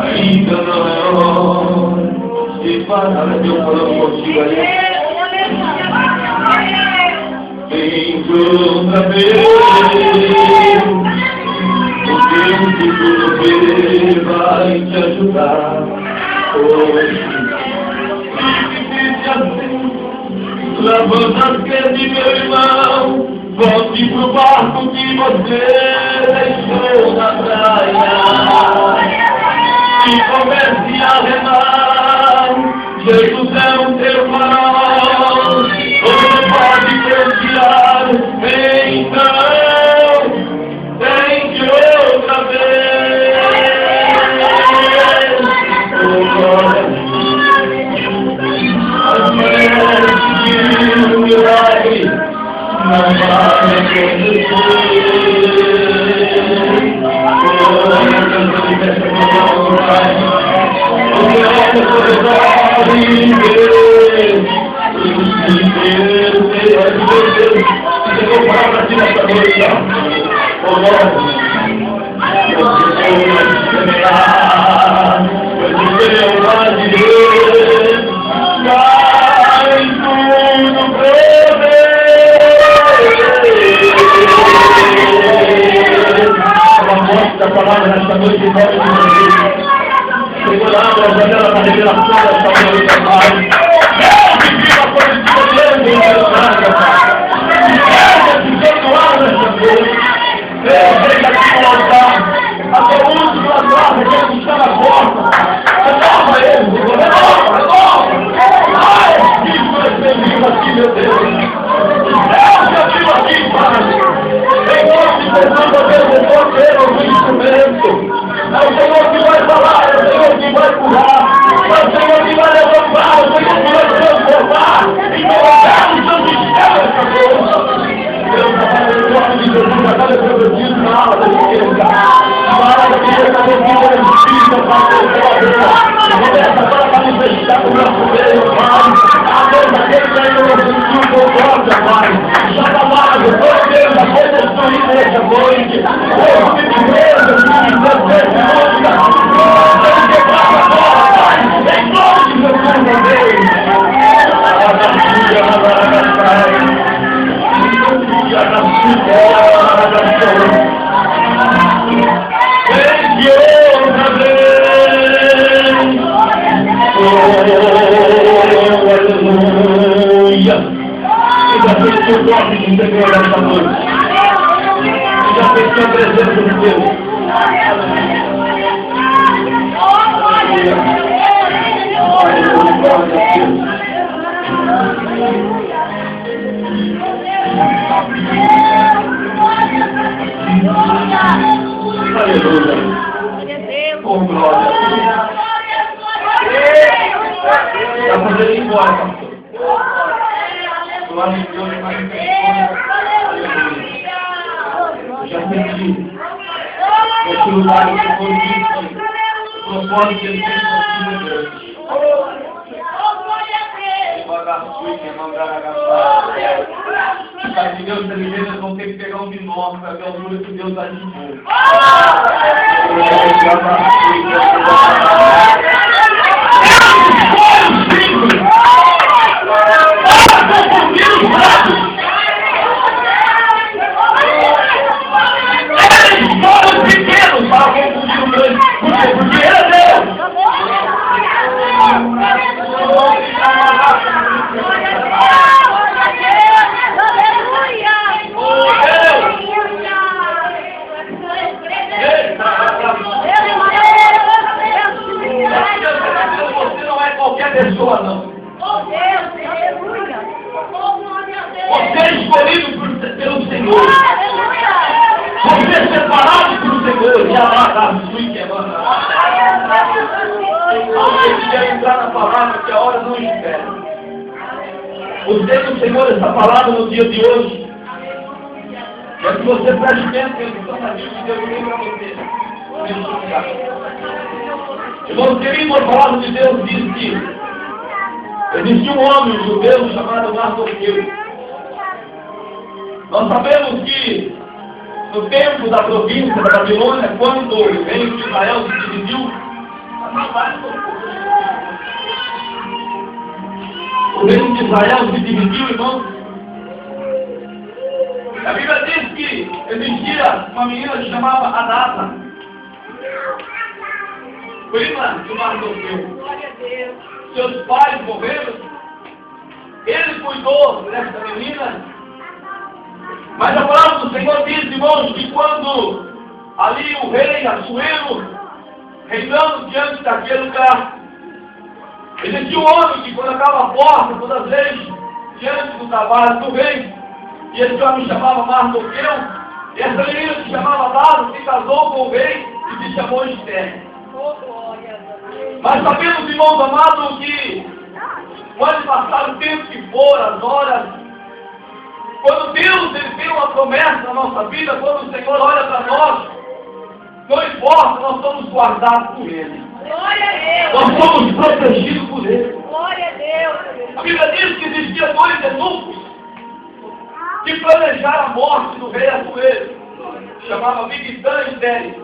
Ainda não é hora de parar. Eu falando contigo aí. Vem outra vez, o Deus que tudo vê vai te ajudar. Hoje, levanta as pernas, meu irmão, volte pro barco que você deixou na praia e comece a remar. Jesus é o teu farol, você pode confiar. Então, tente outra vez. As mulheres que o milagre não vai acontecer. A palavra nesta noite, em nome de Jesus, segurando a janela da revelação desta noite, Pai. Viva a positiva dele, meu Pai. Viva esse perdoar nesta noite. Venha aqui no altar. A tua última guarda que está na porta. Renova ele, Senhor. Renova. Ai, Espírito é vivo aqui, meu Deus. Deus é vivo aqui, Pai. Em nome de Jesus, Deus, eu vou ter o instrumento. É o Senhor que vai falar, é o Senhor que vai curar, é o Senhor que vai levantar, é o Senhor que vai transformar. Em nome de Jesus, essa força. Deus, em nome de Jesus, a cada prometido na aula da igreja. Para que essa doutrina do Espírito faça o seu amor. Começa para manifestar o nosso meio, Pai. A Deus, aquele que ainda não sentiu concórdia, Pai. Já trabalha, Deus, a construir nessa noite. Deus, que te veja, que te deseja, Deus, que passa agora, Pai. Em nome de Jesus, meu Deus. O toque do Senhor nesta noite. Já pensou a presença de Deus. Aleluia. Com glória. Está fazendo embora, pastor. Glória de Deus, mais já senti esse lugar que foi dito, o propósito que ele tem contigo, Deus. Pai de Deus, eles vão ter que pegar um binóculo para ver a altura que Deus ativou. Pequenos para confundir o grande. Por quê? Porque ele é Deus. Você não é qualquer pessoa, não. Você é escolhido pelo Senhor. Você é separado pelo Senhor. E amado, sui que amado. Você quer entrar na palavra que a hora não espera. Você do Senhor, essa palavra no dia de hoje. É que você preste bem atenção na vida que Deus tem para você. Irmãos queridos, a palavra de Deus diz que existia um homem judeu chamado Mardoqueu. Nós sabemos que no tempo da província da Babilônia, quando o reino de Israel se dividiu, o reino de Israel se dividiu, irmãos. A Bíblia diz que existia uma menina que chamava Adasa, prima de Mardoqueu. Seus pais morreram, ele cuidou dessa menina, mas a palavra do Senhor diz, irmãos, que quando ali o rei Assuero, reinando diante daquele lugar, existia um homem que colocava a porta todas as vezes diante do trabalho do rei, e esse homem chamava Mardoqueu, e essa menina se chamava Adasa, se casou com o rei e se chamou Esther. Mas sabemos, irmãos amados, que pode passar o tempo que for, as horas, quando Deus ele tem uma promessa na nossa vida, quando o Senhor olha para nós, não importa, nós somos guardados por Ele. Glória a Deus. Nós somos protegidos por Ele. Glória a Deus. A Bíblia diz que existia dois eunucos que planejaram a morte do rei Assuero. Chamava Bigtã e Teres.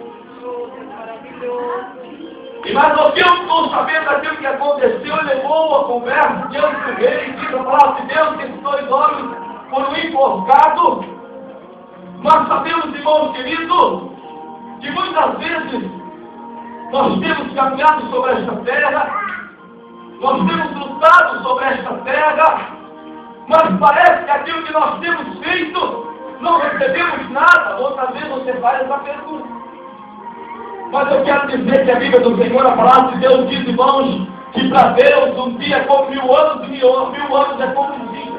E Mardoqueu, não sabendo daquilo que aconteceu, levou a conversa diante do rei e disse a palavra de Deus que esses dois homens foram enforcados. Nós sabemos, irmãos queridos, que muitas vezes nós temos caminhado sobre esta terra, nós temos lutado sobre esta terra, mas parece que aquilo que nós temos feito, não recebemos nada. Outra vez você faz essa pergunta. Mas eu quero dizer que a Bíblia do Senhor, a palavra de Deus diz, irmãos, que para Deus um dia é como 1000 anos e 1000 anos é como um dia.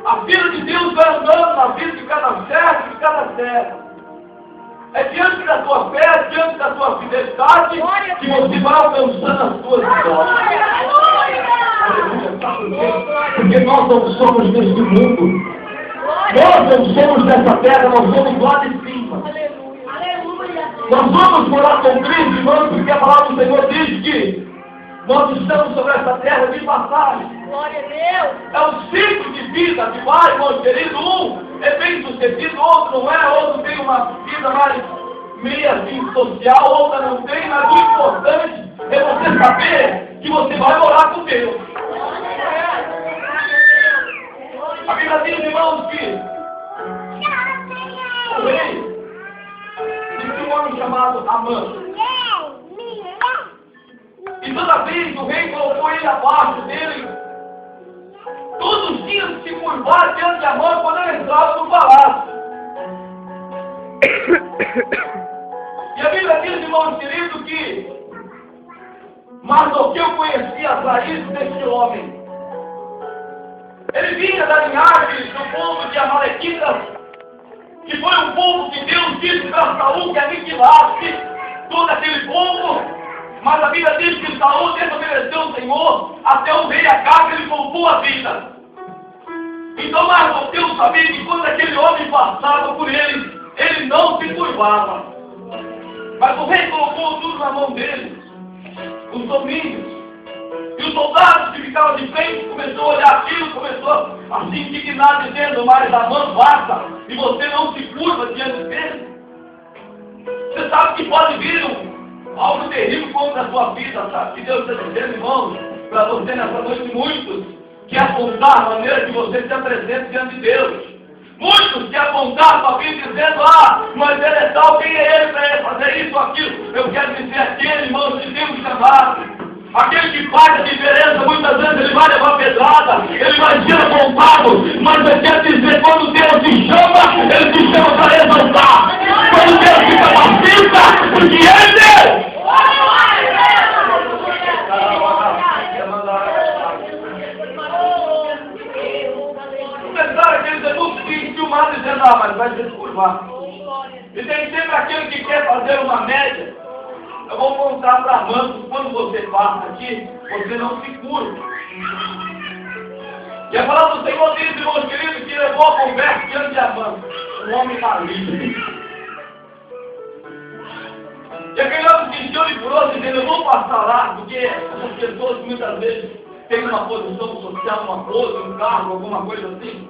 A vida de Deus vai andando na vida de cada servo e de cada serva. É diante da tua fé, diante da tua fidelidade, que você vai alcançando as tuas vitórias. Porque nós não somos deste mundo. Nós não somos dessa terra, nós somos lá de cima. Nós vamos morar com Cristo, irmãos, porque a palavra do Senhor diz que nós estamos sobre essa terra de passagem. Glória a Deus. É um ciclo de vida que vai, irmão querido. Um é bem sucedido, outro não é, outro tem uma vida mais meia assim, social, outra não tem, mas o importante é você saber que você vai morar com Deus. A Bíblia diz, irmãos, que o rei tinha um homem chamado Amã. E toda vez o rei colocou ele abaixo dele, todos tinham que se curvar diante de Amã quando ele entrava no palácio. E a Bíblia diz, irmãos queridos, que Mardoqueu conhecia as raízes desse homem. Ele vinha da linhagem do povo de Amalequitas, que foi um povo que Deus disse para Saul que aniquilasse todo aquele povo. Mas a Bíblia diz que Saul desobedeceu o Senhor, até o rei Acabe ele poupou a vida. Então Mardoqueu sabia que quando aquele homem passava por ele, ele não se curvava. Mas o rei colocou tudo na mão dele, os domínios. E os soldados que ficavam de frente começou a olhar aquilo, começou a se indignar, dizendo, mas Amã passa e você não se curva diante dele. Você sabe que pode vir algo terrível contra a sua vida, sabe? Que Deus está dizendo, irmãos, para você nessa noite, muitos que apontar a maneira que você se apresenta diante de Deus. Muitos que apontaram para vir dizendo, mas ele é tal, quem é ele para ele fazer isso ou aquilo? Eu quero dizer aquele, irmão, que temos chamado. Aquele que faz a diferença, muitas vezes ele vai levar pedrada, ele vai ser apontado, mas eu quero dizer, quando Deus te chama, ele te chama para exaltar. Quando Deus te capacita, porque ele dizendo, mas vai se curvar. E tem sempre aquele que quer fazer uma média. Eu vou contar para Amã, quando você passa aqui, você não se curva. E a palavra do Senhor diz, irmãos queridos, que levou a conversa diante de Amã, um homem maligno. E aquele homem se encheu de furor, dizendo, eu vou passar lá, porque essas pessoas muitas vezes têm uma posição social, uma pose, um cargo, alguma coisa assim.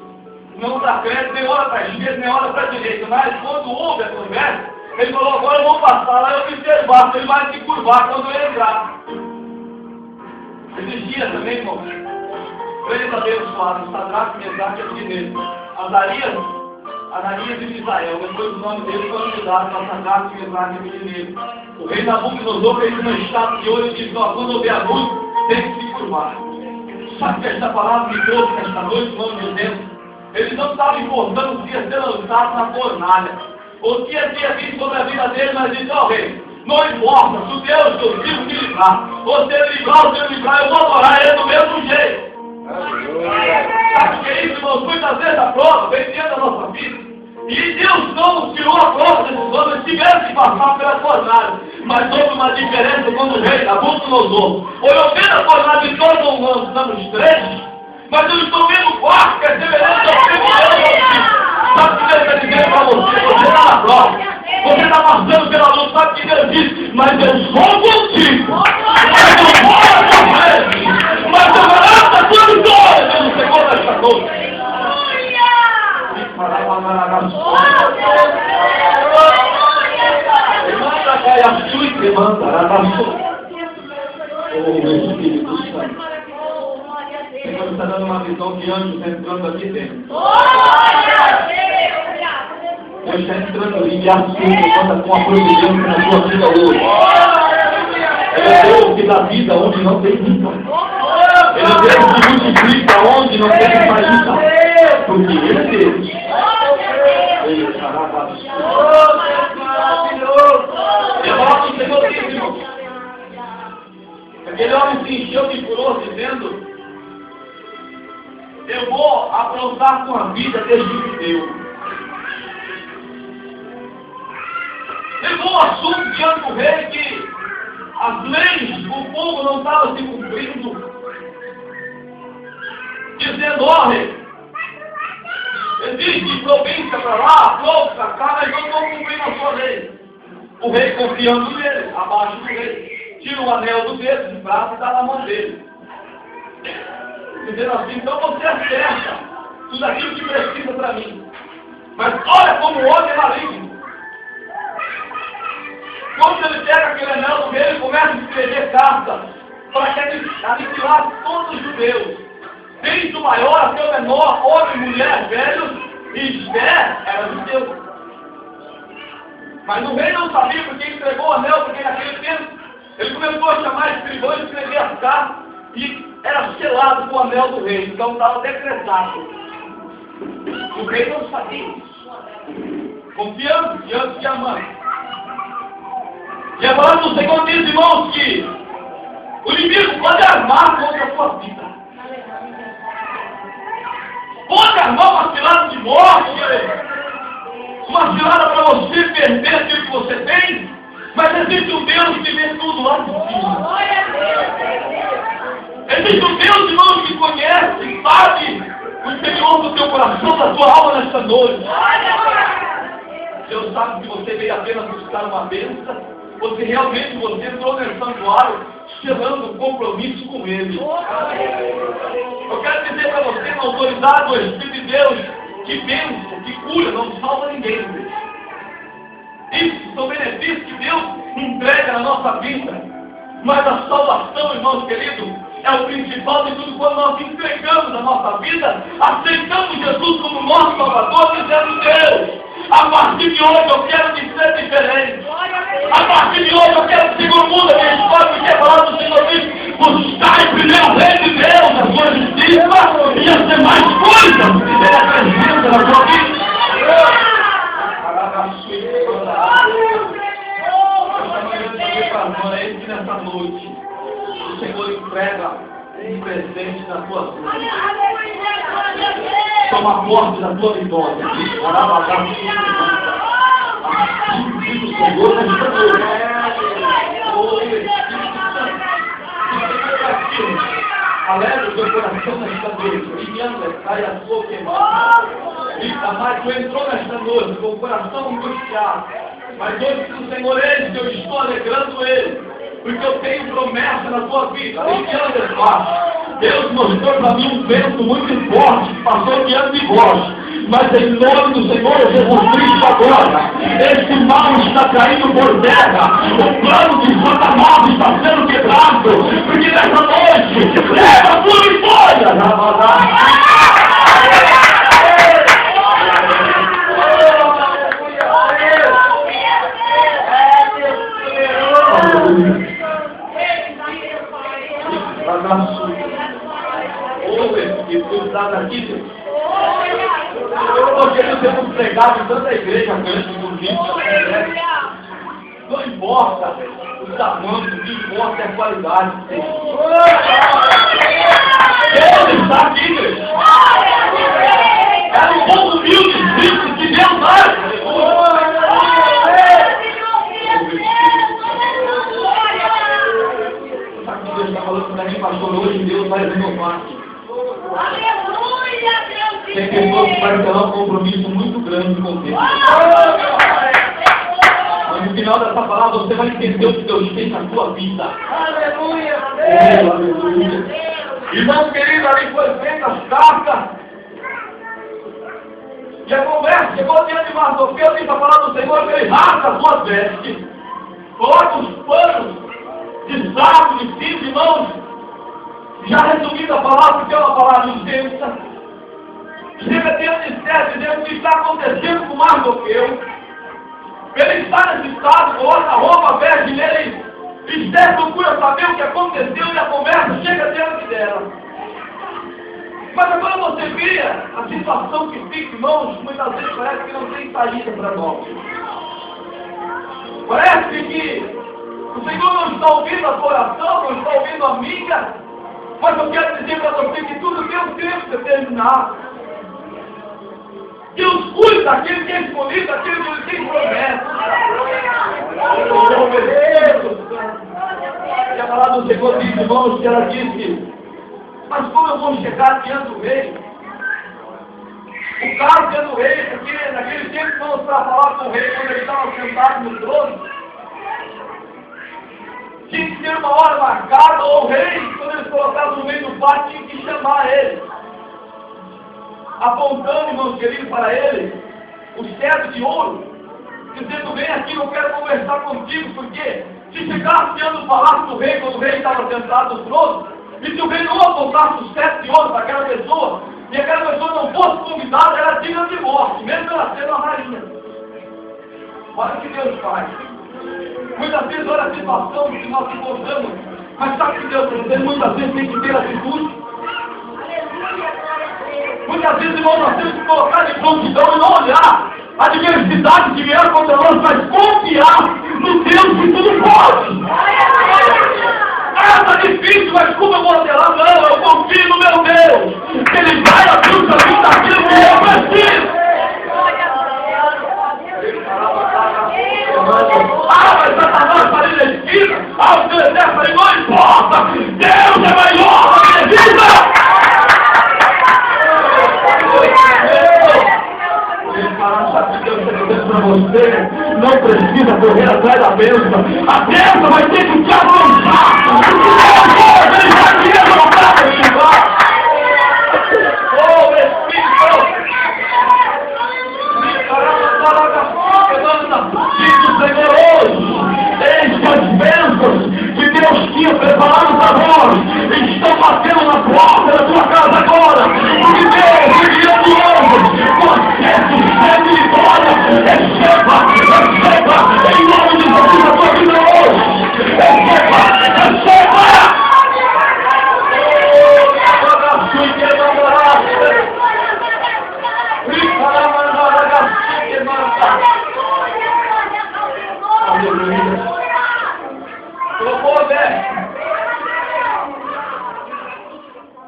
não dá crédito, nem olha para a esquerda, nem olha para a direita. Mas quando houve a conversa, ele falou, agora eu vou passar lá e observar, ele vai se curvar quando eu entrar. Esses dias também, irmão, três abençoados, Sadraque, Mesaque e Abednego, Ananias e Misael, depois o nome dele foi mudado para Sadraque, Mesaque e Abednego. O rei Nabucodonosor fez uma estátua de ouro e disse, ó, quando houver a luz, tem que se curvar. Sabe que esta palavra me trouxe nesta noite, o nome de Deus? Eles não estavam importando o que ia ser lançado na fornalha, o que ia vir sobre a vida deles, mas disse, ó rei, não importa, se o Deus que eu tive que livrar, ou se ele livrar ou se ele livrar, eu vou adorar ele do mesmo jeito. Sabe o que é isso, irmãos? Muitas vezes a prova vem dentro da nossa vida. E Deus não tirou a prova desses homens, tiveram que passar pela fornalha. Mas houve uma diferença quando o rei Nabucodonosor olhou pela fornalha e todos nós estamos três, mas eu estou vendo o quarto que é semelhante ao primeiro. Sabe o que Deus está dizendo para você? Você está na prova, você está passando pela luz, sabe o que Deus diz? Mas eu sou contigo, mas eu vou à tua frente, mas eu garanto a tua vitória pelo Senhor desta noite. Oh, meu Espírito Santo. O Senhor está dando uma visão de anjos entrando aqui dentro. Deus está entrando ali e assume com a providência na sua vida hoje. Ele é Deus que dá vida onde não tem vida. Ele é Deus que multiplica onde não tem saída. Porque Ele é Deus. Ele estará maravilhoso. O Senhor disse, irmão. Aquele homem se encheu de furor, dizendo, eu vou aprontar com a vida deste judeu. Levou o assunto diante do rei que as leis, o povo não estava se cumprindo, dizendo, ó rei, existe província para lá, flor para cá, mas eu não estou cumprindo a sua lei. O rei confiando nele, abaixo do rei, tira o anel do dedo de prata e dá na mão dele. Dizendo assim, então você acerta tudo aquilo que precisa para mim. Mas olha como o homem é maligno. Quando ele pega aquele anel do rei, ele começa a escrever cartas para que aniquilar todos os judeus, desde o maior até o menor, homem, mulher, velhos, e Esté era judeu. Mas o rei não sabia porque entregou o anel, porque naquele tempo ele começou a chamar escrivãos e escrever as cartas e era selado com o anel do rei, então estava decretado. O rei não sabia isso, confiando diante de Amã. E agora o Senhor diz, irmãos, que o inimigo pode armar contra a sua vida. Pode armar uma cilada de morte, uma cilada para você perder aquilo que você tem, mas existe um Deus que vê tudo lá de cima. Existe um Deus, irmãos, que conhece, sabe o interior do teu coração, da tua alma nesta noite. Deus sabe que você veio apenas buscar uma bênção, ou se realmente você entrou nesse santuário selando um compromisso com Ele. Eu quero dizer para você, na autoridade do Espírito de Deus, que benção, que cura, não salva ninguém. Isso são benefícios que Deus entrega na nossa vida. Mas a salvação, irmãos queridos, é o principal de tudo. Quando nós entregamos a nossa vida, aceitamos Jesus como nosso Salvador, dizendo, Deus, a partir de hoje eu quero ser diferente. A partir de hoje eu quero seguir o mundo, a minha história, porque a palavra do Senhor diz, buscai primeiro o reino de Deus, a sua justiça, e as demais coisas que Ele acrescenta na sua vida. É que nessa noite o Senhor entrega um presente na tua vida. Toma posse da tua vitória. O Senhor nesta noite. Alegra o teu coração nesta noite. E anda, sai a sua queimada. Mas tu entrou nesta noite com o coração angustiado. Mas hoje o Senhor é que eu estou alegrando Ele, porque eu tenho promessa na tua vida. Deus mostrou para mim um vento muito forte que passou diante de vós. Mas em nome do Senhor Jesus Cristo agora, esse mal está caindo por terra. O plano de Satanás está sendo quebrado. Porque nessa noite, leva a tua vitória. Aqui, porque nós temos pregado em tanta igreja grande do Rio, não importa o tamanho, o que importa é a qualidade. Deus está aqui, igreja. É no povo humilde, Cristo, que Deus vai. Sabe que Deus está falando para mim, pastor, hoje Deus vai renovar. Tem pessoas que vai ter um compromisso muito grande com Deus. Mas no final dessa palavra você vai entender o que Deus fez na sua vida. Aleluia! Aleluia! Irmão querido, ali foi feita as cartas. E a conversa chegou diante de Mardoqueu, diz a palavra do Senhor, que ele rasga as suas vestes, coloca os panos de saco, de cinto, de mãos. Já resumindo a palavra, porque é uma palavra intensa. Chega diante de Esther, dizendo o que está acontecendo com Mardoqueu. Ele está nesse estado, coloca a roupa, veste nele. Esther procura saber o que aconteceu e a conversa chega diante dela. Mas agora você via a situação que fica, irmãos, muitas vezes parece que não tem saída para nós. Parece que o Senhor não está ouvindo a tua oração, não está ouvindo a minha. Mas eu quero dizer para você que tudo tem um tempo determinado. Deus cuida daquele que é escolhido, daquele que ele tem promessa. E a palavra do Senhor diz, irmãos, que ela disse, mas como eu vou chegar diante do rei? O carro diante do rei, porque naquele tempo, irmãos, para falar com o rei, quando ele estava sentado no trono, tinha que ter uma hora marcada, ou o rei, quando eles colocavam no meio do pátio, tinha que chamar ele. Apontando, irmãos queridos, para ele, o cetro de ouro, dizendo, vem aqui, eu quero conversar contigo, porque se chegasse diante do palácio do rei, quando o rei estava sentado no trono, e se o rei não apontasse o cetro de ouro para aquela pessoa, e aquela pessoa não fosse convidada, era digna de morte, mesmo ela sendo uma rainha. Olha o que Deus faz. Muitas vezes, olha a situação que nós encontramos, mas sabe o que Deus faz? Muitas vezes tem que ter atitude. Muitas vezes, irmão, nós temos que colocar de prontidão e não olhar a adversidade que vier contra nós, mas confiar no Deus que tudo pode. Está difícil, mas como eu vou até lá? Não, eu confio no meu Deus. Ele vai abrir o caminho daquilo que eu preciso. Ah, mas Satanás está ali na esquina. Ah, o seu exército ali, não importa. Deus é maior na minha vida. Para você, não precisa correr atrás da bênção. A bênção vai ter que te alcançar. Ele vai te levantar para te levar. Oh, Espírito! Diz o Senhor hoje, eis que as bênçãos que Deus tinha preparado para nós estão batendo na porta da tua casa agora. Porque Deus enviou de novo com acesso de vitória. Receba, em nome de Jesus, a tua vida hoje. Receba.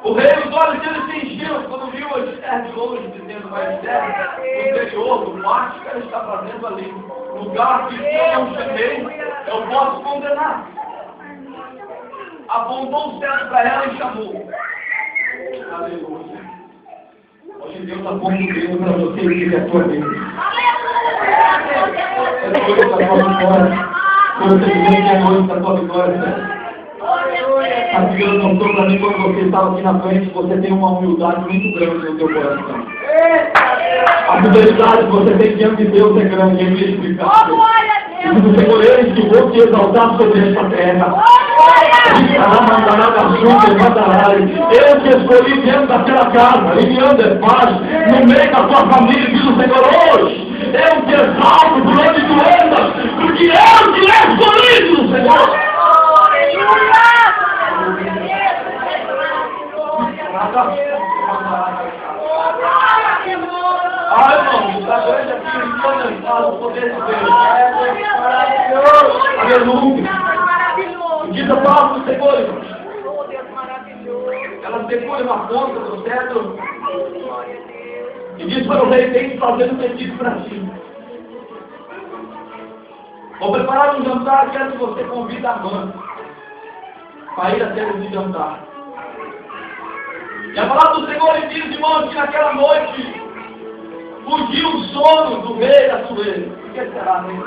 O rei, os olhos dele se encheram quando viu a Esther de longe, dizendo para Esther, no interior do mate que ela está fazendo ali. Lugar que eu não chamei, eu posso condenar. Apontou o cetro para ela e chamou. Aleluia. Hoje Deus está pondo para você que é a tua vida. É coisa da tua vitória. Você vê que é noite da tua vitória. Aleluia. Mas Deus mostrou para mim quando você estava aqui na frente, você tem uma humildade muito grande no teu coração. A fidelidade que você tem diante de Deus é grande, ele me explicar. E o Senhor, eles que vou te exaltar sobre esta terra. Eu te escolhi dentro daquela casa, em Anderpaz, no meio da tua família, diz o Senhor, hoje, eu te exalto por onde tu andas, porque eu te escolhi, diz o Senhor. Ah, irmão, está grande aqui em Anderpaz, o poder de Deus. Aleluia. Diz a palavra do Senhor, irmão. Oh, Deus maravilhoso. Ela segura na ponta do cetro Glória a Deus. e diz para o rei, tem que fazer um pedido para ti. Vou preparar um jantar, quero que você convide a mãe para ir até esse jantar. E a palavra do Senhor lhe diz, irmãos, que naquela noite fugiu o sono do rei da Suez. O que será, né?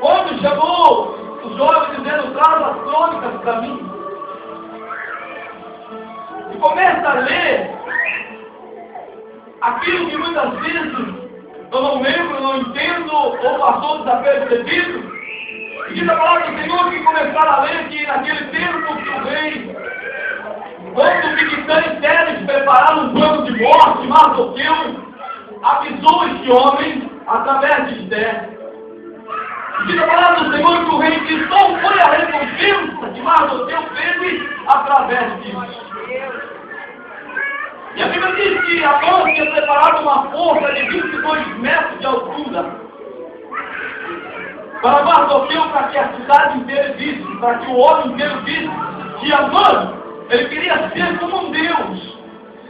Quando chamou os jovens dizendo, traz as crônicas para mim. E começa a ler aquilo que muitas vezes eu não lembro, não entendo, ou passou desapercebido. E diz a palavra do Senhor que começaram a ler que naquele tempo que o rei, quando o Migdal e Teres prepararam um plano de morte, Mardoqueu avisou este homem através de Esther. Diz a palavra do Senhor que o rei disse, não foi a recompensa que Mardoqueu teve através disso. E a Bíblia diz que Amã tinha preparado uma forca de 22 metros de altura para Mardoqueu, para que a cidade inteira visse, para que o homem inteiro visse que Amã, ele queria ser como um Deus.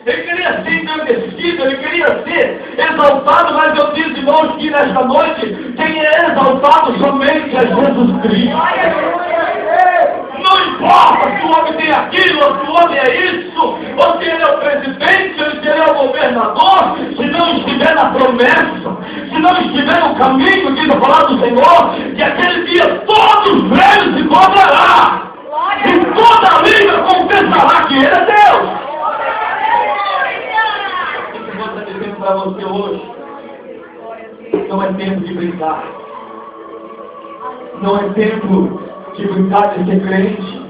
Ele queria ser engrandecido, ele queria ser exaltado, mas eu disse, irmãos, que nesta noite quem é exaltado somente é Jesus Cristo. Não importa se o homem tem aquilo, ou se o homem é isso, ou se ele é o presidente, ou se ele é o governador, se não estiver na promessa, se não estiver no caminho, diz a palavra do Senhor, que aquele dia todos eles se dobrará, e toda a língua confessará que ele é Deus. Para você hoje, não é tempo de brincar, não é tempo de brincar de ser crente,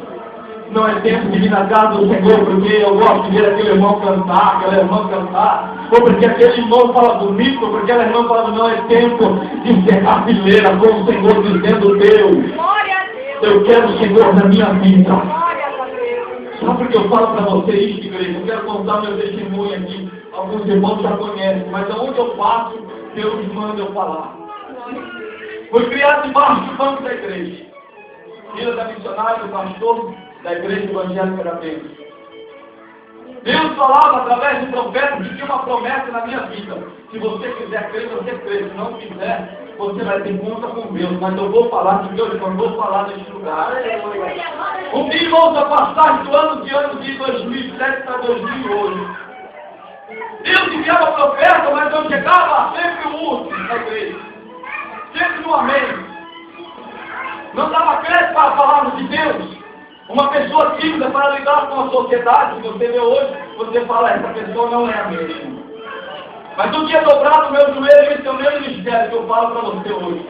não é tempo de vir na casa do Senhor porque eu gosto de ver aquele irmão cantar, aquela irmã cantar, ou porque aquele irmão fala bonito, ou porque aquela irmã fala, não é tempo de encerrar fileira com o Senhor dizendo, Deus, eu quero o Senhor na minha vida. Sabe por que eu falo para você isso, igreja? Eu quero contar meu testemunho aqui. Alguns irmãos já conhecem, mas aonde eu passo, Deus manda eu falar. Fui criado debaixo do banco da igreja. Filha da missionária, do pastor da igreja evangélica da Bênção. Deus falava através de profetas que tinha uma promessa na minha vida. Se você quiser crer, você crê. Se não quiser, você vai ter conta com Deus. Mas eu vou falar de Deus, eu vou falar neste lugar. Comigo, irmãos, a passagem do ano de 2007 para 2008. Deus enviava profeta, mas eu chegava sempre o último na igreja. Sempre no amém. Não dava crédito para a palavra de Deus. Uma pessoa tímida para lidar com a sociedade que você vê hoje, você fala, essa pessoa não é a mesma. Mas eu tinha dobrado o meu joelho, esse é o meu ministério que eu falo para você hoje.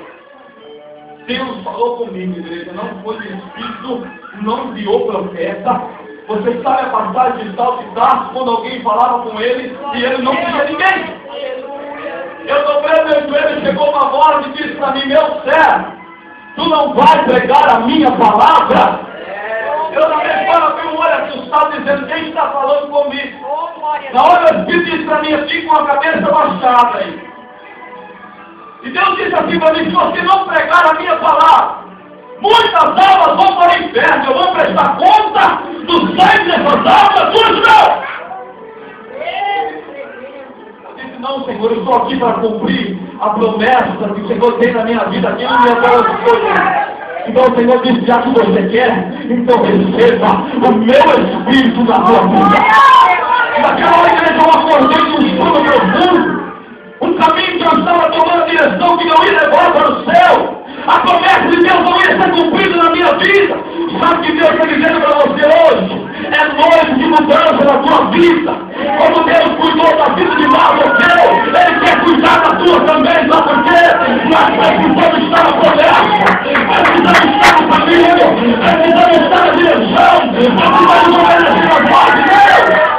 Deus falou comigo, igreja, não foi de espírito, não enviou profeta. Você sabe a passagem de Saulo de Tarso, quando alguém falava com ele e ele não tinha ninguém. Eu dobrei meu joelho e chegou uma voz e disse para mim, meu servo, tu não vai pregar a minha palavra? Eu também falo que o olho assustado dizendo, quem está falando comigo? Na hora o Espírito disse para mim, eu fico com a cabeça baixada aí. E Deus disse assim para mim, se você não pregar a minha palavra, muitas almas vão para o inferno, eu vou prestar conta do sangue dessas almas, tudo não! Eu disse, não, Senhor, eu estou aqui para cumprir a promessa que o Senhor tem na minha vida, aqui no meu coração. Então o Senhor disse, já que você quer, então receba o meu Espírito na sua vida. Naquela hora, igreja, eu acordei num sono profundo, um caminho que eu estava tomando a direção que não ia levar para o céu. A promessa de Deus não ia ser cumprida na minha vida. Sabe o que Deus está dizendo para você hoje? É noite de mudança na tua vida. Como Deus cuidou da vida de Mardoqueu, Ele quer cuidar da tua também, sabe por quê? Nós precisamos estar na promessa, precisamos estar no caminho, precisamos estar na direção, precisamos obedecer a voz de Deus.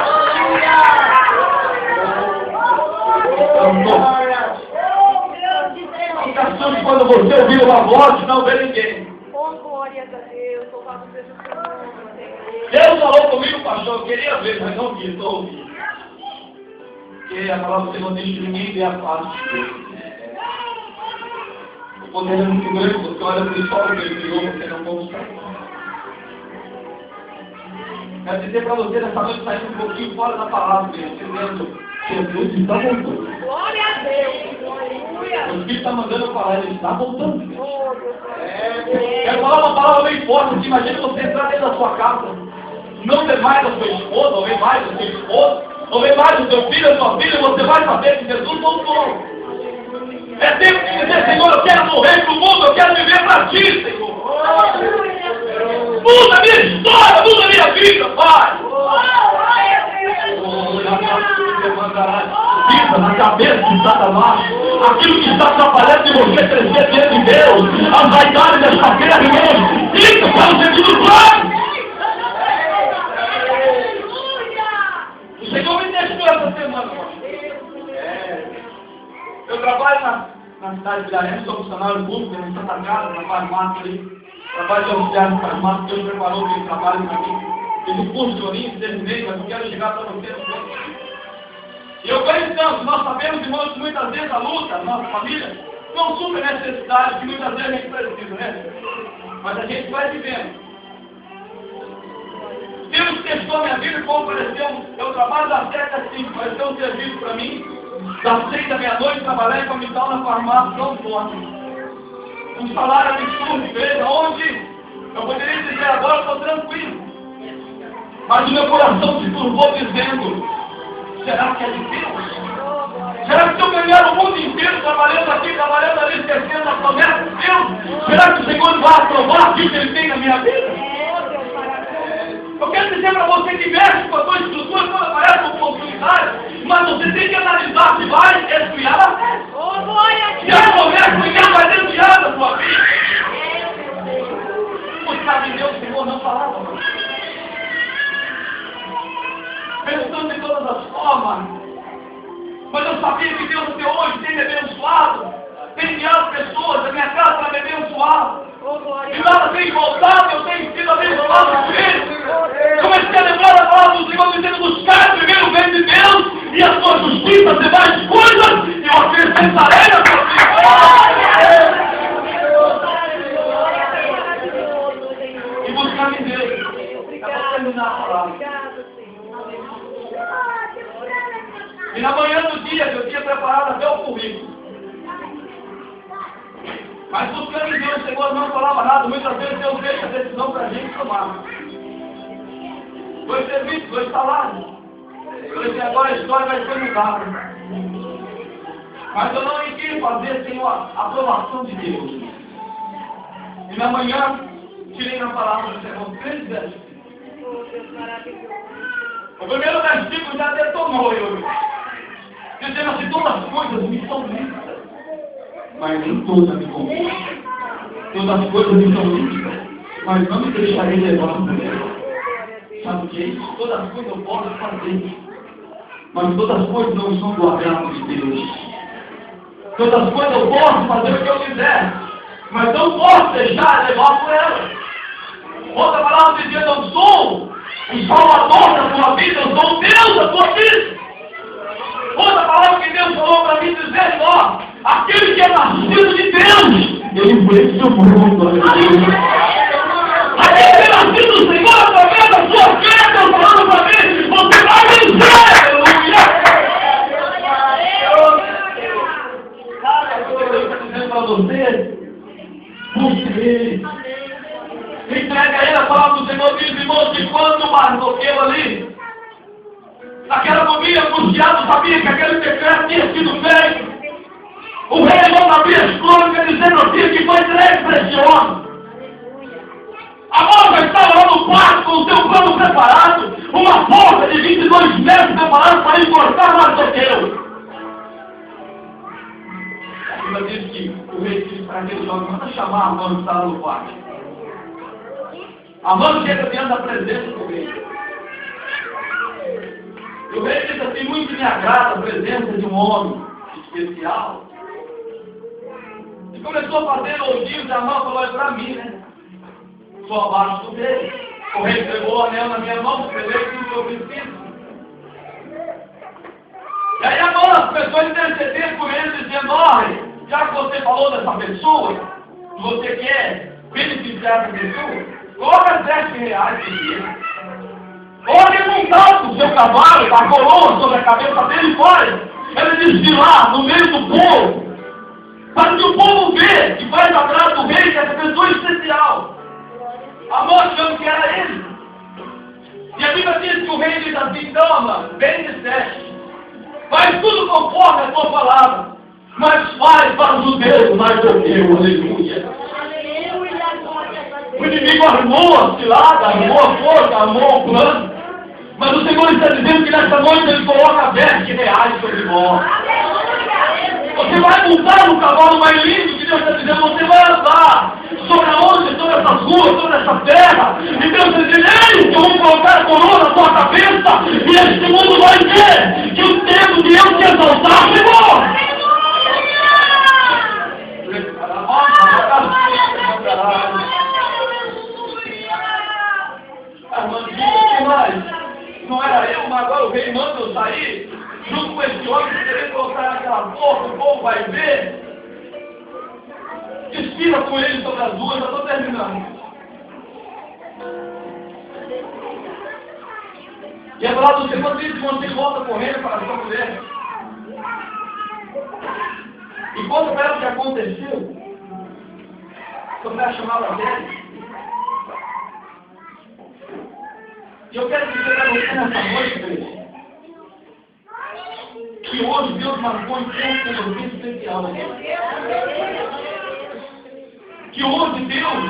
Quando você ouvir uma voz, não vê ninguém. Oh, glória a Deus, louvado seja o seu nome, Senhor. Deus falou comigo, pastor, eu queria ver, mas não vi, estou ouvindo. Porque a palavra do Senhor diz que ninguém vê a face de Deus. O poder é muito grande, você olha para o sol que Ele criou, você não consegue. Quero dizer para você, nessa noite, sair um pouquinho fora da palavra dele, dizendo, Jesus está voltando. Glória a Deus, aleluia. O Espírito está mandando eu falar, Ele está voltando. Oh, Deus. Quero falar uma palavra bem forte, assim, imagina você entrar dentro da sua casa, não ver mais a sua esposa, não ver mais o seu esposo, não ver mais o seu filho, a sua filha, você vai saber que Jesus voltou. É tempo de dizer, Senhor, eu quero morrer para o mundo, eu quero viver para Ti, Senhor. Muda a minha história, muda a minha vida, Pai. Vida na cabeça de Satanás, aquilo que está atrapalhando de você crescer diante de Deus, a vaidade desta terra, irmãos, fica para o segundo plano. O Senhor me deixou essa semana, eu trabalho na cidade de Villarema, sou funcionário público, na Santa Casa, na farmácia ali. Trabalho de auxiliar na farmácia, Deus preparou aquele trabalho para mim. Fiz um curso de Olimpo, terminei, mas não quero chegar para vocês. E eu penso tanto, nós sabemos, irmãos, que muitas vezes a luta, a nossa família, não supre a necessidade que muitas vezes a gente precisa, né? Mas a gente vai vivendo. Deus testou minha vida, como ofereceu, eu trabalho das 7 às 5, ofereceu um serviço para mim, das 6 da meia-noite, trabalhei com a missão na farmácia, não forte. Um salário absurdo, veja, onde eu poderia dizer agora, estou tranquilo. Mas o meu coração se turbou dizendo, será que é de Deus? Será que se eu ganhar o mundo inteiro, trabalhando aqui, trabalhando ali, esquecendo a promessa de Deus, será que o Senhor vai aprovar aquilo que Ele tem na minha vida? Eu quero dizer para você que mexe com a sua estrutura quando aparece uma oportunidade, mas você tem que analisar se vai desviar. Se a promessa ninguém vai desviar da sua vida. Pois sabe Deus, o Senhor não falava. Pensando em todas as formas, mas eu sabia que Deus até hoje tem me abençoado, tem enviado pessoas da minha casa para me abençoar. E nada tem voltado, eu tenho sido abençoado por Ele. Comecei a lembrar da palavra do Senhor dizendo, buscar primeiro o reino de Deus e a sua justiça, demais coisas, e eu acrescentarei a sua vida. E buscar em Deus. Eu vou terminar a palavra. E na manhã do dia, eu tinha preparado até o currículo. Mas buscando em Deus, o Senhor não falava nada. Muitas vezes Deus deixa a decisão para a gente tomar. 2 serviços, 2 salários. Eu disse, agora a história vai ser mudada. Mas eu não quis fazer sem a aprovação de Deus. E na manhã, tirei na palavra do Senhor 3 versículos. O primeiro versículo já detonou eu. Dizendo assim, todas as coisas me são lícitas, mas nem todas me convêm. Todas as coisas me são lícitas, mas não me deixarei levar por ela. Sabe o que é isso? Todas as coisas eu posso fazer, mas todas as coisas não são do agrado de Deus. Todas as coisas eu posso fazer o que eu quiser, mas não posso deixar levar por ela. Outra palavra dizendo, eu sou o Salvador da tua vida, eu sou o Deus da tua vida. Outra palavra que Deus falou para mim dizendo, ó, aquele que é nascido de Deus, ele vence o mundo. Aquele que é nascido do Senhor, através da sua fé, Deus falando para mim, você vai vencer, aleluia. Eu estou dizendo para você, busque Ele. Entrega a Ele a palavra do Senhor, diz, irmão, que quando Mardoqueu ali, aquela família angustiada sabia que aquele decreto tinha sido feito. O rei manda abrir as crônicas dizendo assim que foi entregue para esse homem. Amor já estava lá no quarto com o seu plano preparado, uma força de 22 metros preparada para ir cortar Mardoqueu. A Bíblia diz que o rei disse para aquele homem: manda chamar Amã que está lá no quarto. Amã chega diante da presença do rei. E o rei disse assim: muito me agrada a presença de um homem especial. E começou a fazer elogios. A Amã falou: é para mim, né? Sou abaixo do rei. O rei entregou o anel na minha mão, escreveu tudo que eu preciso. E aí Amã começou a interceder por ele, dizendo: olha, já que você falou dessa pessoa, que você quer beneficiar essa pessoa, coloca 7 reais por dia. Ou ele montar o seu cavalo, a coroa sobre a cabeça dele e fora. Ele desfilar no meio do povo, para que o povo veja que vai atrás do rei, que essa pessoa é especial. Amã achando que era ele. E a Bíblia diz que o rei diz assim: então, Amã, bem disseste, faz tudo conforme a tua palavra, mas faz para os judeus mais do que eu, aleluia. O inimigo armou a cilada, armou a força, armou o plano, mas o Senhor está dizendo que nessa noite Ele coloca 10 reais sobre nós. Você vai montar no cavalo mais lindo que Deus está dizendo, você vai andar sobre aonde? Sobre essas ruas, sobre essa terra. E Deus está dizendo: ei, que eu vou colocar a coroa na tua cabeça, e este mundo vai ver que o tempo de eu te exaltar chegou. Não era eu, mas agora o rei manda eu sair junto com esse homem, querer colocar aquela porta, o povo vai ver. Desfila com ele sobre as ruas, já estou terminando. E a palavra do Senhor diz que você volta correndo para a sua mulher. E quando ela o que aconteceu, quando ela chamava dele, e eu quero dizer para você nessa noite, igreja, que hoje Deus marcou um encontro com você especial. Que hoje Deus,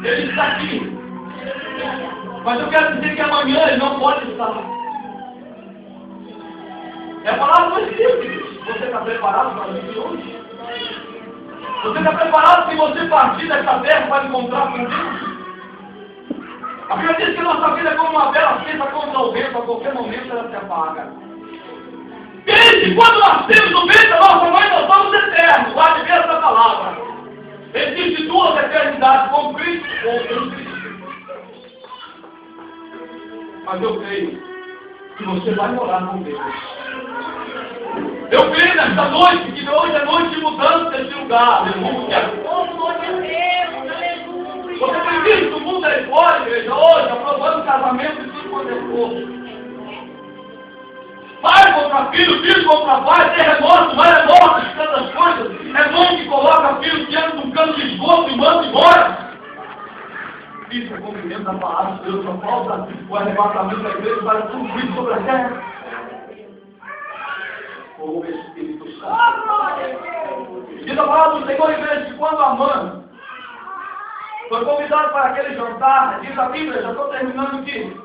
Ele está aqui. Mas eu quero dizer que amanhã Ele não pode estar. É a palavra do Espírito. Você está preparado para viver hoje? Você está preparado se você partir dessa terra para encontrar com Deus? A Bíblia diz que nossa vida é como uma vela acesa contra o vento, a qualquer momento ela se apaga. Desde quando nós temos o vento da nossa mãe, nós somos eternos, guarde bem essa palavra. Existem 2 eternidades, com Cristo ou sem Cristo. Mas eu creio que você vai morar com Deus. Eu creio nesta noite, que hoje é noite de mudança desse lugar, aleluia. Você tem visto o mundo aí fora, igreja, hoje, aprovando casamento e tudo quanto é for. Pai contra filho, filho contra pai, terremoto, maremoto, tantas coisas. É mãe que coloca filho diante de um canto de esgoto e manda embora. Isso é cumprimento da palavra de Deus, só falta o arrebatamento da igreja para tudo isso sobre a terra. O Espírito Santo. Diz a palavra do Senhor, igreja, que quando a mãe foi convidado para aquele jantar, diz a Bíblia, já estou terminando aqui.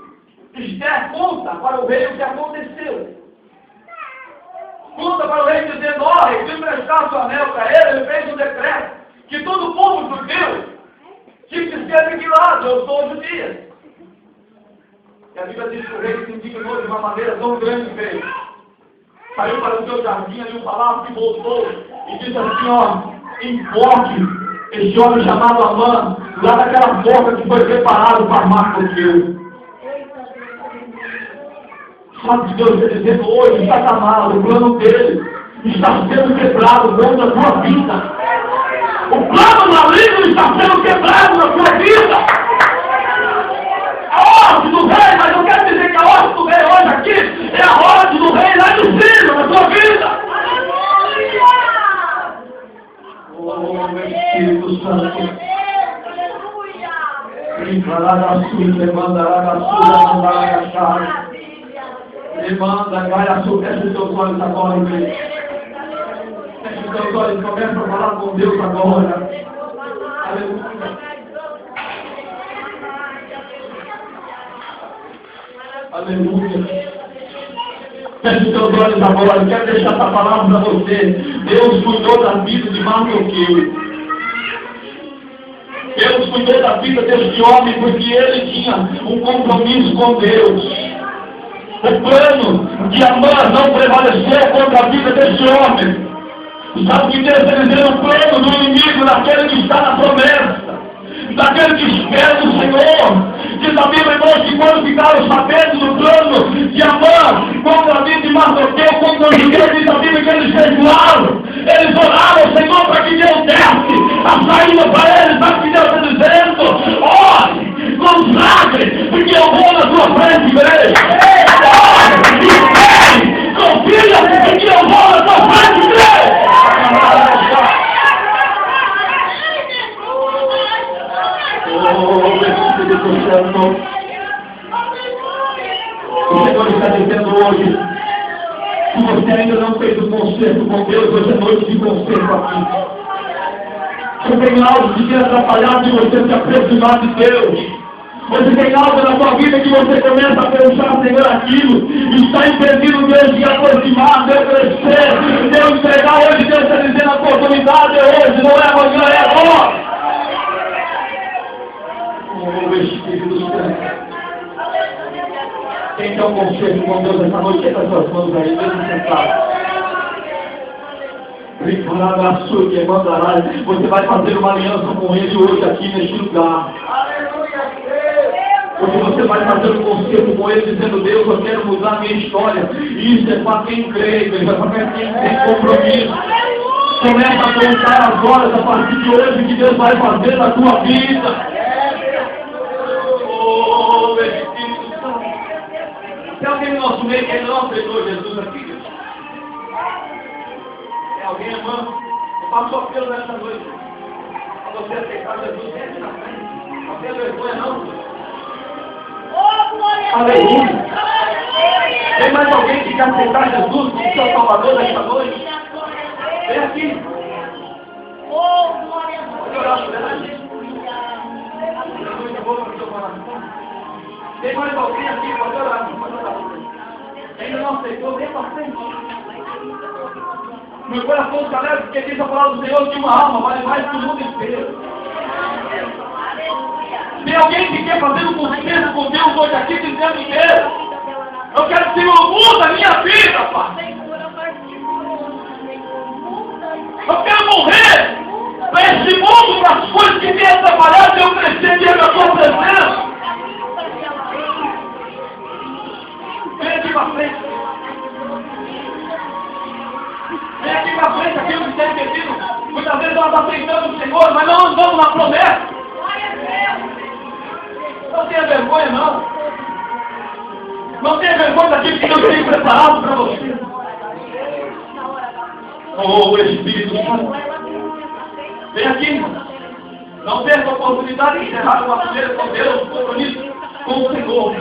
Esther conta para o rei o que aconteceu. Conta para o rei dizendo: ó, rei, se emprestar seu anel para ele fez um decreto que todo o povo judeu tinha que ser aniquilado, eu sou judia. E a Bíblia diz que o rei se indignou de uma maneira tão grande que ele saiu para o seu jardim ali, um palácio, e voltou e disse assim: ó, invoque esse homem chamado Amã, lá daquela porta que foi preparado para Mardoqueu. Sabe que Deus está dizendo hoje, Satanás, o plano dele está sendo quebrado contra a sua vida. O plano maligno está sendo quebrado na sua vida. A ordem do rei, mas eu quero dizer que a ordem do rei hoje aqui é a ordem do rei lá do céu, na sua vida. Oh, meu Espírito Santo. Levanta, vai a sua, fecha os seus olhos agora, igreja. Feche seus olhos, começa a falar com Deus agora. Aleluia. Aleluia. Feche seus olhos agora. Quero deixar essa palavra para você. Deus cuidou da vida de Mardoqueu. Deus cuidou da vida deste homem porque ele tinha um compromisso com Deus. O plano de Amã não prevaleceu contra a vida deste homem. Sabe que Deus está dizendo? O plano do inimigo, daquele que está na promessa, daquele que espera no Senhor. Diz a Bíblia, irmãos, que quando ficaram sabendo do plano de Amã contra a vida de Mardoqueu, contra os judeus, diz a Bíblia que eles jejuaram, eles oraram ao Senhor para que Deus desse a saída para eles. Sabe que Deus está dizendo? Ore, consagre, porque eu vou na tua frente, igreja. Ore, espere, confia, porque eu vou na tua frente, igreja. Espírito Santo, o Senhor está dizendo hoje, se você ainda não fez o concerto com Deus, hoje é noite de concerto aqui. Se tem algo que tem atrapalhado de você se aproximar de Deus, você tem algo na sua vida que você começa a pensar, Senhor, aquilo, e está impedindo Deus de aproximar, Deus crescer, Deus entregar. Hoje Deus está dizendo, a oportunidade é hoje, não é amanhã, é agora. O Espírito Santo. Quem quer um conselho com Deus essa noite, chega as suas mãos aí, mesmo sentado. Você vai fazer uma aliança com Ele hoje aqui neste lugar. Porque você vai fazer um concerto com Ele dizendo: Deus, eu quero mudar a minha história. Isso é para quem crê, é para quem tem compromisso. Começa a contar as horas a partir de hoje que Deus vai fazer na tua vida. Tem alguém no nosso meio que ainda não aceitou Jesus aqui? Tem alguém, irmão? Passou pelo nessa noite. Para você aceitar Jesus, entre na frente. Não tem vergonha, não. Aleluia. Tem mais alguém que quer aceitar Jesus como seu Salvador nessa noite? Vem aqui. Pode orar por ela. Eu vou para o seu coração. Tem mais alguém aqui? Pode orar. Ainda não aceitou? Vem para frente. Meu coração está leve porque diz a palavra do Senhor que uma alma vale mais que o mundo inteiro. Tem alguém que quer fazer um concerto com Deus hoje aqui dizendo: Deus, eu quero que o Senhor muda a minha vida, Pai. Eu quero morrer para esse mundo, para as coisas que me atrapalharam de eu crescer diante da tua presença. Vem aqui para frente. Vem aqui para frente, aquilo que tem pedido. Muitas vezes nós aceitamos o Senhor, mas não andamos na promessa. Não tenha vergonha, não. Não tenha vergonha daquilo que Deus tem preparado para você. Oh, Espírito Santo. Vem aqui. Não perca a oportunidade de encerrar uma primeira com Deus, compromisso com o Senhor.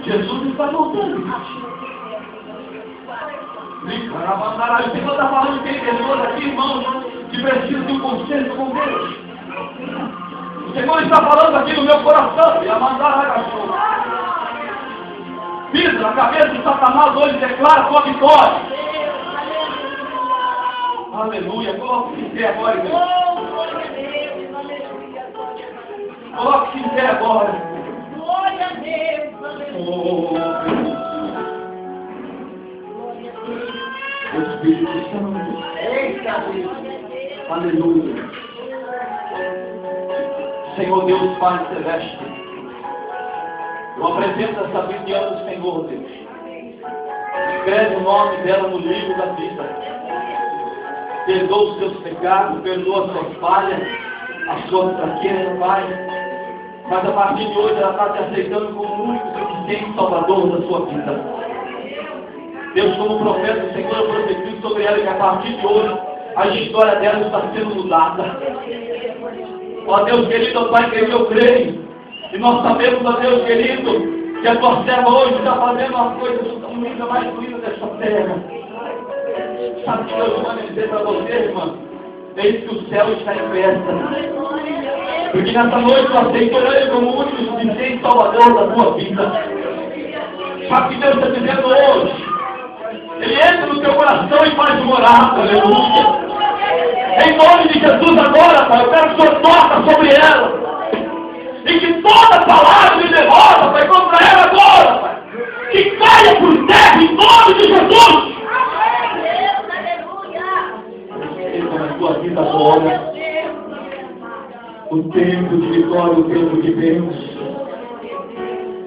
Jesus está voltando. O Senhor está falando que tem pessoas aqui, irmãos, que precisam de um conselho com Deus. O Senhor está falando aqui no meu coração. E a mandar agachou. Pisa na cabeça de Satanás hoje, declara a sua vitória. Aleluia. Coloque-se em pé agora, igreja. Coloque-se em pé agora. Glória a Deus. Espírito Santo. Eita Deus. Aleluia. Senhor Deus, Pai Celeste, eu apresento essa vida diante do Senhor, Deus. Escreve o nome dela no livro da vida. Perdoa os seus pecados, perdoa as suas falhas, as suas fraquezas, Pai. Mas a partir de hoje ela está te aceitando como o único suficiente Salvador da sua vida. Deus, como profeta do Senhor, eu profetizo sobre ela que a partir de hoje a história dela está sendo mudada. Ó Deus querido, ó Pai querido, eu creio. E nós sabemos, ó Deus querido, que a tua serva hoje está fazendo as coisas mais lindas desta terra. Sabe o que Deus manda dizer para você, irmã? Eis que o céu está em festa. Porque nessa noite tu aceitou Ele como o único suficiente Salvador da tua vida. Sabe o que Deus está dizendo hoje? Ele entra no teu coração e faz morada, aleluia. Em nome de Jesus agora, Pai, eu quero que o Senhor toque sobre ela. E que toda palavra de derrota, Pai, contra ela agora, Pai, que caia por terra em nome de Jesus. Respeita na tua vida agora o tempo de vitória, o tempo de Deus.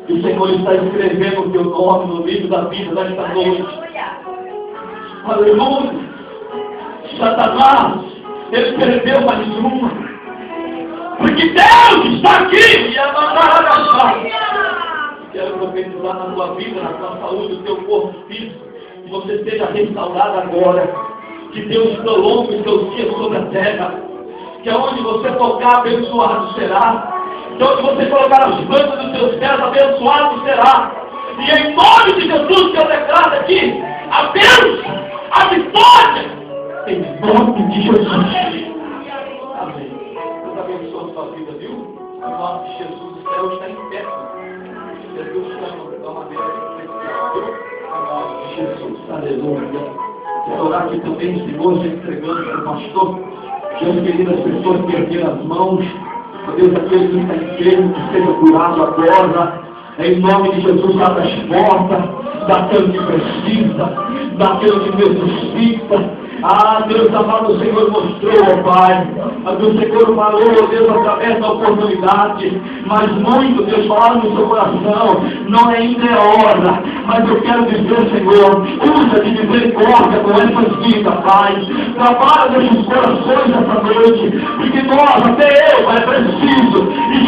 E o Senhor está escrevendo o teu nome no livro da vida nesta noite. Aleluia. Satanás, ele perdeu mais uma. Porque Deus está aqui e a mandar agachar. Quero profetizar na tua vida, na tua saúde, no teu corpo físico, que você seja restaurado agora. Que Deus prolongue os teus dias sobre a terra. Que aonde você tocar, abençoado será. Que onde você colocar as plantas dos teus pés, abençoado será. E em nome de Jesus que eu declaro aqui, a bênção, a vitória, em nome de Jesus. Amém. Deus abençoe a sua vida, viu? Em nome de Jesus, o céu está em pé. Jesus chama de uma maneira especial, viu? Em nome de Jesus. Aleluia. Quero orar aqui também, Senhor, já entregando para o pastor. Deus querido, as pessoas perderam as mãos. Deus, aquele que está enfermo, que seja curado agora. Em nome de Jesus, abre as portas daquele que precisa, daquele que necessita. Ah, Deus amado, o Senhor mostrou, ó Pai. O Senhor falou, ó Deus, através da oportunidade. Mas muito, Deus, falou no seu coração. Não ainda é hora. Mas eu quero dizer, Senhor, usa de misericórdia com essas vidas, Pai. Trabalha nesses corações essa noite. Porque nós, até eu, é preciso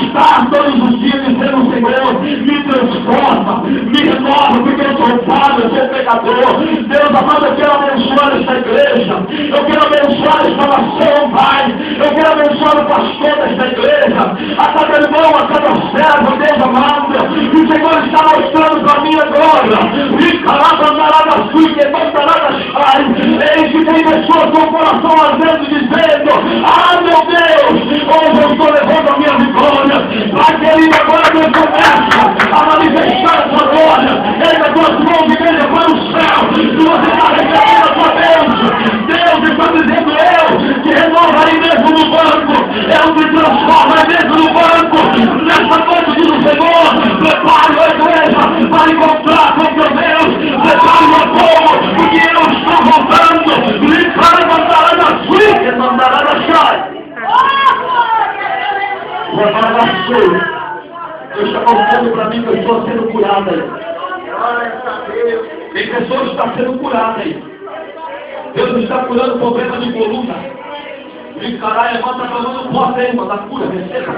estar todos os dias dizendo, Senhor, me transforma, me renova, porque eu sou falho, eu sou pecador. Deus amado, eu quero abençoar esta igreja. Eu quero abençoar esta nação, Pai. Eu quero abençoar o pastor desta igreja, a cada irmão, a cada servo, Deus amado. O Senhor está mostrando para mim agora. Eis que tem pessoas com o coração ardendo dizendo: ah, meu Deus, hoje eu estou levando a minha vitória. Pai querido, agora Deus começa a manifestar a sua glória. Erga as tuas mãos, igreja, para o céu. Se você está recebendo a sua bênção, Deus está dizendo: eu te renovo aí mesmo no banco. Eu te transformo aí mesmo no banco. Nesta noite diz o Senhor: prepare a igreja para encontrar com teu Deus. Prepare o povo, porque eu estou voltando. Me para mandar na sua e mandar na chave. Deus está mostrando para mim que eu estou sendo curado aí. Tem pessoas que estão sendo curadas aí. Deus está curando o problema de coluna. E caralho, levanta a mão, não pode aí, irmão, da cura, receba.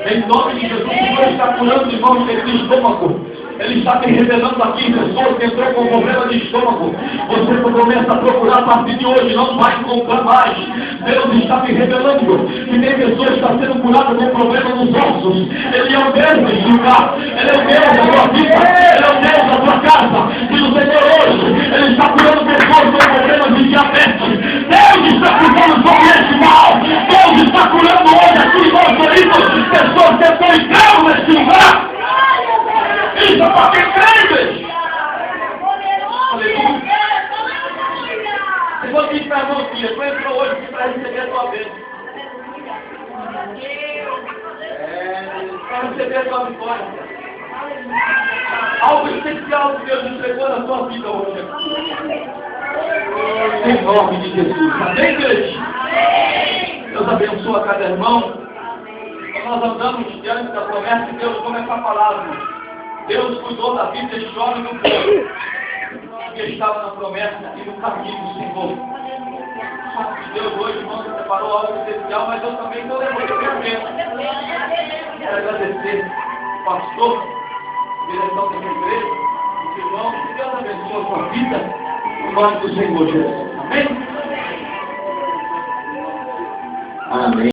Em nome de Jesus, o Senhor está curando, irmão, esse estômago. Ele está te revelando aqui, pessoas que entrou com problema de estômago. Você começa a procurar a partir de hoje, não vai encontrar mais. Deus está me revelando que tem pessoas que estão sendo curadas com problema nos ossos. Ele é o mesmo nesse lugar. Ele é o mesmo da tua vida. Ele é o mesmo da tua casa. E o Senhor hoje, Ele está curando pessoas com problemas de diabetes. Deus está curando sobre esse mal. Deus está curando hoje aqui, irmãos queridos, pessoas que estão entrando nesse lugar. Isso é para quem crê, aleluia. Senhor, diz para a irmã, filha, tu entrou hoje aqui para receber a tua bênção. Para receber a tua vitória. Algo especial que Deus entregou na tua vida hoje. Em nome de Jesus. Amém, igreja? Deus abençoa cada irmão. Nós andamos diante da promessa de Deus como essa palavra. Deus cuidou da vida deste homem no povo, que estava na promessa e no caminho do Senhor. Sabe que Deus hoje, irmão, preparou algo especial, mas eu também estou levando minha bênção. Quero agradecer ao pastor, direção dessa igreja, os irmãos, que Deus abençoe a sua vida, no nome do Senhor Jesus. Amém? Amém.